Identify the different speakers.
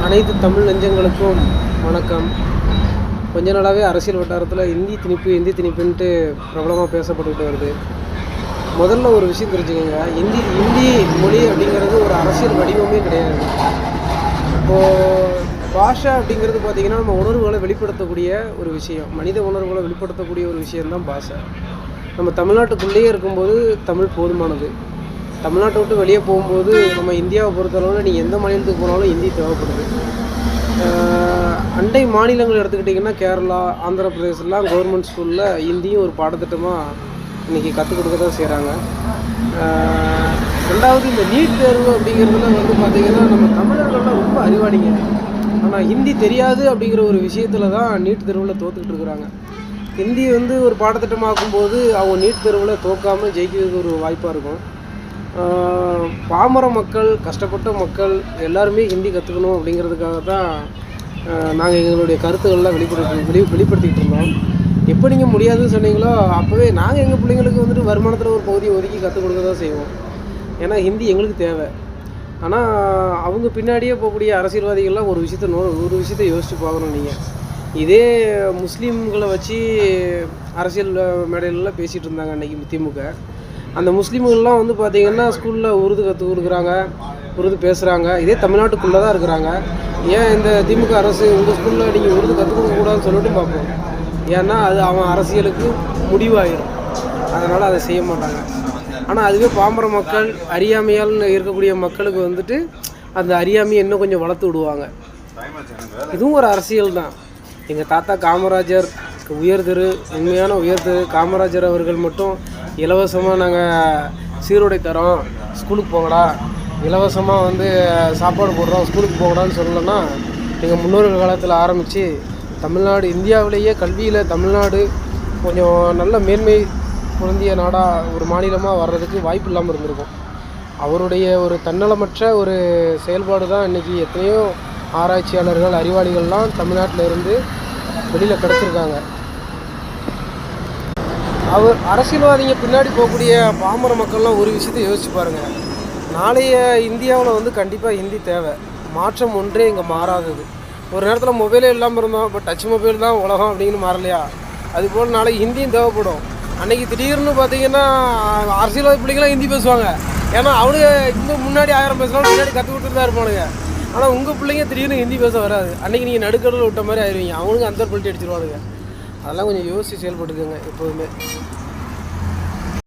Speaker 1: அனைத்து தமிழ் நெஞ்சங்களுக்கும் வணக்கம். கொஞ்ச நாளாகவே அரசியல் வட்டாரத்தில் இந்தி திணிப்புன்ட்டு பிரபலமாக பேசப்பட்டுக்கிட்டு வருது. முதல்ல ஒரு விஷயம் தெரிஞ்சுக்கோங்க, இந்தி மொழி அப்படிங்கிறது ஒரு அரசியல் வடிவமே கிடையாது. இப்போது பாஷா அப்படிங்கிறது பார்த்திங்கன்னா நம்ம உணர்வுகளை வெளிப்படுத்தக்கூடிய ஒரு விஷயம், மனித உணர்வுகளை வெளிப்படுத்தக்கூடிய ஒரு விஷயந்தான் பாஷை. நம்ம தமிழ்நாட்டுக்குள்ளேயே இருக்கும்போது தமிழ் போதுமானது. தமிழ்நாட்டை விட்டு வெளியே போகும்போது நம்ம இந்தியாவை பொறுத்தளவில் நீங்கள் எந்த மாநிலத்துக்கு போனாலும் ஹிந்தி தேவைப்படுது. அண்டை மாநிலங்கள் எடுத்துக்கிட்டிங்கன்னா கேரளா, ஆந்திர பிரதேசெலாம் கவர்மெண்ட் ஸ்கூலில் ஹிந்தியும் ஒரு பாடத்திட்டமாக இன்றைக்கி கற்றுக் கொடுக்க தான் செய்கிறாங்க. ரெண்டாவது, இந்த நீட் தேர்வு அப்படிங்கிறதுல பார்த்திங்கன்னா நம்ம தமிழர்கள்லாம் ரொம்ப அறிவாளிங்க. ஆனால் ஹிந்தி தெரியாது அப்படிங்கிற ஒரு விஷயத்தில் தான் நீட் தேர்வில் தோற்றுக்கிட்டு இருக்கிறாங்க. ஹிந்தி ஒரு பாடத்திட்டமாக்கும்போது அவங்க நீட் தேர்வில் தோற்காமல் ஜெயிக்கிறதுக்கு ஒரு வாய்ப்பாக இருக்கும். பாமர மக்கள், கஷ்டப்பட்ட மக்கள் எல்லாருமே ஹிந்தி கற்றுக்கணும் அப்படிங்கிறதுக்காக தான் நாங்கள் எங்களுடைய கருத்துக்கள்லாம் வெளிப்படுத்திக்கிட்டு இருந்தோம். எப்போ நீங்கள் முடியாதுன்னு சொன்னீங்களோ அப்போவே நாங்கள் எங்கள் பிள்ளைங்களுக்கு வருமானத்தில் ஒரு பகுதியை ஒதுக்கி கற்றுக் கொடுக்க தான் செய்வோம். ஏன்னா ஹிந்தி எங்களுக்கு தேவை. ஆனால் அவங்க பின்னாடியே போகக்கூடிய அரசியல்வாதிகள்லாம் ஒரு விஷயத்தை யோசித்து பார்க்கணும். நீங்கள் இதே முஸ்லீம்களை வச்சு அரசியல் மேடையிலலாம் பேசிகிட்டு இருந்தாங்க அன்றைக்கி திமுக. அந்த முஸ்லீம்கள்லாம் பார்த்திங்கன்னா ஸ்கூலில் உருது கற்றுக் கொடுக்குறாங்க, உருது பேசுகிறாங்க. இதே தமிழ்நாட்டுக்குள்ளே தான் இருக்கிறாங்க. ஏன் இந்த திமுக அரசு உங்கள் ஸ்கூலில் நீங்கள் உருது கற்றுக் கொடுக்கக்கூடாதுன்னு சொல்லிட்டு பார்ப்போம். ஏன்னா அது அவன் அரசியலுக்கு முடிவாயிடும், அதனால் அதை செய்ய மாட்டாங்க. ஆனால் அதுவே பாமர மக்கள், அறியாமையால் இருக்கக்கூடிய மக்களுக்கு அந்த அறியாமையை இன்னும் கொஞ்சம் வளர்த்து விடுவாங்க. இதுவும் ஒரு அரசியல் தான். எங்கள் தாத்தா காமராஜர் உண்மையான உயர்திரு காமராஜர் அவர்கள் மட்டும் இலவசமாக நாங்கள் சீருடை தரோம், ஸ்கூலுக்கு போங்கடா, இலவசமாக சாப்பாடு போடுறோம், ஸ்கூலுக்கு போங்கடான்னு சொல்லலைன்னா எங்கள் முன்னோர்கள் காலத்தில் ஆரம்பித்து தமிழ்நாடு இந்தியாவிலேயே கல்வியில் தமிழ்நாடு கொஞ்சம் நல்ல மேன்மை பொருந்திய நாடாக ஒரு மாநிலமாக வர்றதுக்கு வாய்ப்பு இல்லாமல் இருந்திருக்கும். அவருடைய ஒரு தன்னலமற்ற ஒரு செயல்பாடு தான் இன்றைக்கி எத்தனையோ ஆராய்ச்சியாளர்கள், அறிவாளிகள்லாம் தமிழ்நாட்டில் இருந்து வெளியில் கிடச்சிருக்காங்க. அரசியல்வாதிங்க பின்னாடி போகக்கூடிய பாமர மக்கள்லாம் ஒரு விஷயத்தை யோசிச்சு பாருங்கள். நாளைய இந்தியாவில் கண்டிப்பாக ஹிந்தி தேவை. மாற்றம் ஒன்றே இங்கே மாறாதது. ஒரு நேரத்தில் மொபைலே இல்லாமல் இருந்தோம், இப்போ டச் மொபைல் தான் உலகம் அப்படின்னு மாறலையா? அதுபோல் நாளைக்கு ஹிந்தியும் தேவைப்படும். அன்றைக்கி திடீர்னு பார்த்திங்கன்னா அரசியல்வாதி பிள்ளைங்களாம் ஹிந்தி பேசுவாங்க. ஏன்னா அவனுக்கு இன்னும் முன்னாடி 1000 பேசுனாலும் முன்னாடி கற்றுக் கொடுத்துட்டு தான் இருப்பானுங்க. ஆனால் உங்கள் பிள்ளைங்க திடீர்னு ஹிந்தி பேச வராது. அன்றைக்கி நீங்கள் நடுக்கடலில் விட்ட மாதிரி ஆயிடுவீங்க. அவனுக்கு அந்த பல்ட்டி அடிச்சிருவானுங்க. அதெல்லாம் கொஞ்சம் யோசித்து செயல்பட்டுக்கோங்க எப்போதுமே.